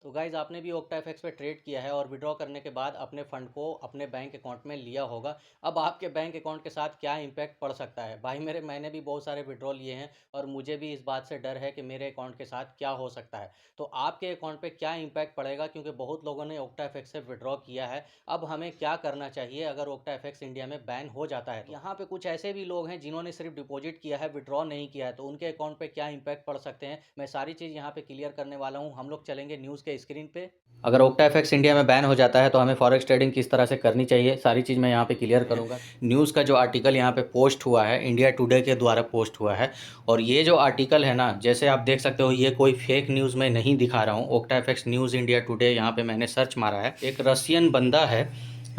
तो गाइज़ आपने भी ओक्टाफेक्स पे ट्रेड किया है और विड्रॉ करने के बाद अपने फ़ंड को अपने बैंक अकाउंट में लिया होगा। अब आपके बैंक अकाउंट के साथ क्या इम्पैक्ट पड़ सकता है? भाई मेरे मैंने भी बहुत सारे विड्रॉ लिए हैं और मुझे भी इस बात से डर है कि मेरे अकाउंट के साथ क्या हो सकता है। तो आपके अकाउंट पे क्या इम्पैक्ट पड़ेगा, क्योंकि बहुत लोगों ने ओक्टाफेक्स से विड्रॉ किया है। अब हमें क्या करना चाहिए अगर ओक्टाफेक्स इंडिया में बैन हो जाता है? तो यहाँ पे कुछ ऐसे भी लोग हैं जिन्होंने सिर्फ डिपॉजिट किया है, विड्रॉ नहीं किया है, तो उनके अकाउंट पे क्या इम्पैक्ट पड़ सकते हैं, मैं सारी चीज़ यहाँ पे क्लियर करने वाला हूँ। हम लोग चलेंगे न्यूज़ के स्क्रीन पे। अगर ओक्टाफेक्स इंडिया में बैन हो जाता है तो हमें फॉरेक्स ट्रेडिंग किस तरह से करनी चाहिए, सारी चीज़ मैं यहाँ पे क्लियर करूँगा। न्यूज़ का जो आर्टिकल यहाँ पे पोस्ट हुआ है, इंडिया टुडे के द्वारा पोस्ट हुआ है। और ये जो आर्टिकल है ना, जैसे आप देख सकते हो, ये कोई फेक न्यूज़ मैं नहीं दिखा रहा हूँ। ओक्टाफेक्स न्यूज़ इंडिया टुडे यहाँ पे मैंने सर्च मारा है। एक रशियन बंदा है,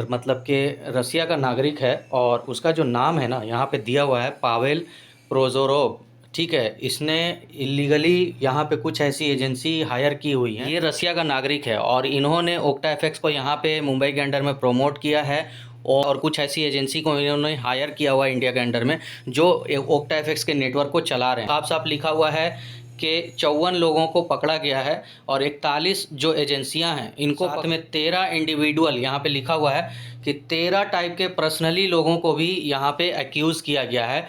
मतलब कि रसिया का नागरिक है, और उसका जो नाम है ना यहाँ पे दिया हुआ है, पावेल प्रोजोरोव। ठीक है, इसने इलीगली यहाँ पे कुछ ऐसी एजेंसी हायर की हुई है। ये रसिया का नागरिक है और इन्होंने ओक्टाफेक्स को यहाँ पे मुंबई के अंडर में प्रमोट किया है, और कुछ ऐसी एजेंसी को इन्होंने हायर किया हुआ है इंडिया के अंडर में, जो ओक्टाफेक्स के नेटवर्क को चला रहे हैं। साफ साफ लिखा हुआ है कि 54 लोगों को पकड़ा गया है और 41 जो एजेंसियां हैं इनको, साथ में 13 इंडिविजुअल, यहाँ पे लिखा हुआ है कि 13 टाइप के पर्सनली लोगों को भी यहाँ पे एक्यूज़ किया गया है।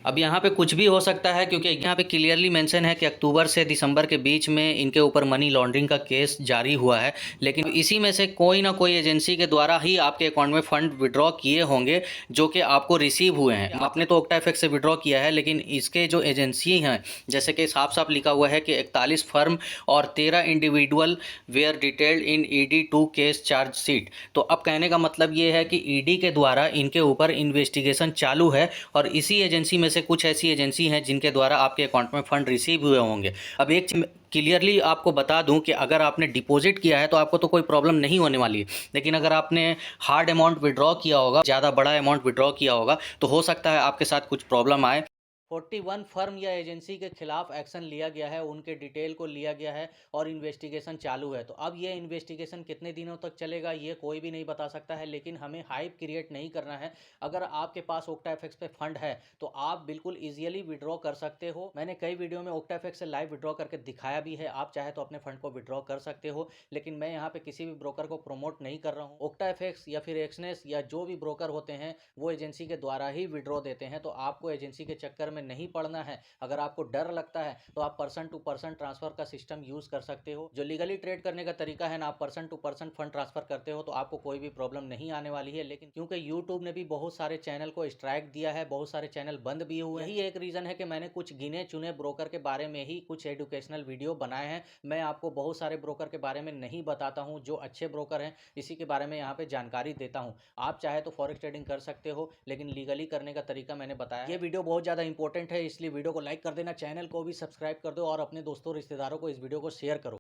अब यहाँ पे कुछ भी हो सकता है, क्योंकि यहाँ पे क्लियरली मेंशन है कि अक्टूबर से दिसंबर के बीच में इनके ऊपर मनी लॉन्ड्रिंग का केस जारी हुआ है। लेकिन इसी में से कोई ना कोई एजेंसी के द्वारा ही आपके अकाउंट में फ़ंड विड्रॉ किए होंगे जो कि आपको रिसीव हुए हैं। आपने तो ओक्टाफेक्स से विड्रॉ किया है, लेकिन इसके जो एजेंसी हैं, जैसे कि साफ साफ लिखा हुआ है कि 41 फर्म और 13 individual were detailed in ED2 case chargesheet. तो अब कहने का मतलब ये है कि ED के द्वारा इनके ऊपर इन्वेस्टिगेशन चालू है, और इसी एजेंसी में से कुछ ऐसी एजेंसी हैं जिनके द्वारा आपके अकाउंट में फ़ंड रिसीव हुए होंगे। अब एक चीज़ क्लियरली आपको बता दूं कि अगर आपने डिपॉजिट किया है तो आपको तो कोई प्रॉब्लम नहीं होने वाली है, लेकिन अगर आपने हार्ड अमाउंट विड्रॉ किया होगा, ज़्यादा बड़ा अमाउंट विड्रॉ किया होगा, तो हो सकता है आपके साथ कुछ प्रॉब्लम आए। 41 फर्म या एजेंसी के खिलाफ एक्शन लिया गया है, उनके डिटेल को लिया गया है और इन्वेस्टिगेशन चालू है। तो अब ये इन्वेस्टिगेशन कितने दिनों तक चलेगा ये कोई भी नहीं बता सकता है, लेकिन हमें हाइप क्रिएट नहीं करना है। अगर आपके पास ओक्टाफेक्स पे फंड है तो आप बिल्कुल ईजियली विड्रॉ कर सकते हो। मैंने कई वीडियो में ओक्टाफेक्स से लाइव विड्रॉ करके दिखाया भी है, आप चाहे तो अपने फंड को विड्रॉ कर सकते हो। लेकिन मैं यहाँ पे किसी भी ब्रोकर को प्रमोट नहीं कर रहा हूँ। ओक्टाफेक्स या फिर एक्सनेस या जो भी ब्रोकर होते हैं वो एजेंसी के द्वारा ही विड्रॉ देते हैं, तो आपको एजेंसी के चक्कर में नहीं पड़ना है। अगर आपको डर लगता है तो आप पर्सन टू पर्सन ट्रांसफर का सिस्टम यूज कर सकते हो, जो लीगली ट्रेड करने का तरीका है ना, आप person to person fund transfer करते हो तो आपको कोई भी प्रॉब्लम नहीं आने वाली है। लेकिन क्योंकि यूट्यूब ने भी बहुत सारे चैनल को स्ट्राइक दिया है, बहुत सारे चैनल बंद भी हुए हैं, यही एक रीजन है कि मैंने कुछ गिने चुने ब्रोकर के बारे में ही कुछ एजुकेशनल वीडियो बनाए हैं। मैं आपको बहुत सारे ब्रोकर के बारे में नहीं बताता हूँ, जो अच्छे ब्रोकर हैं इसी के बारे में यहाँ पे जानकारी देता हूँ। आप चाहे तो फॉरेक्स ट्रेडिंग कर सकते हो, लेकिन लीगली करने का तरीका मैंने बताया। ये वीडियो बहुत ज़्यादा इंपॉर्टेंट है, इसलिए वीडियो को लाइक कर देना, चैनल को भी सब्सक्राइब कर दो और अपने दोस्तों रिश्तेदारों को इस वीडियो को शेयर करो।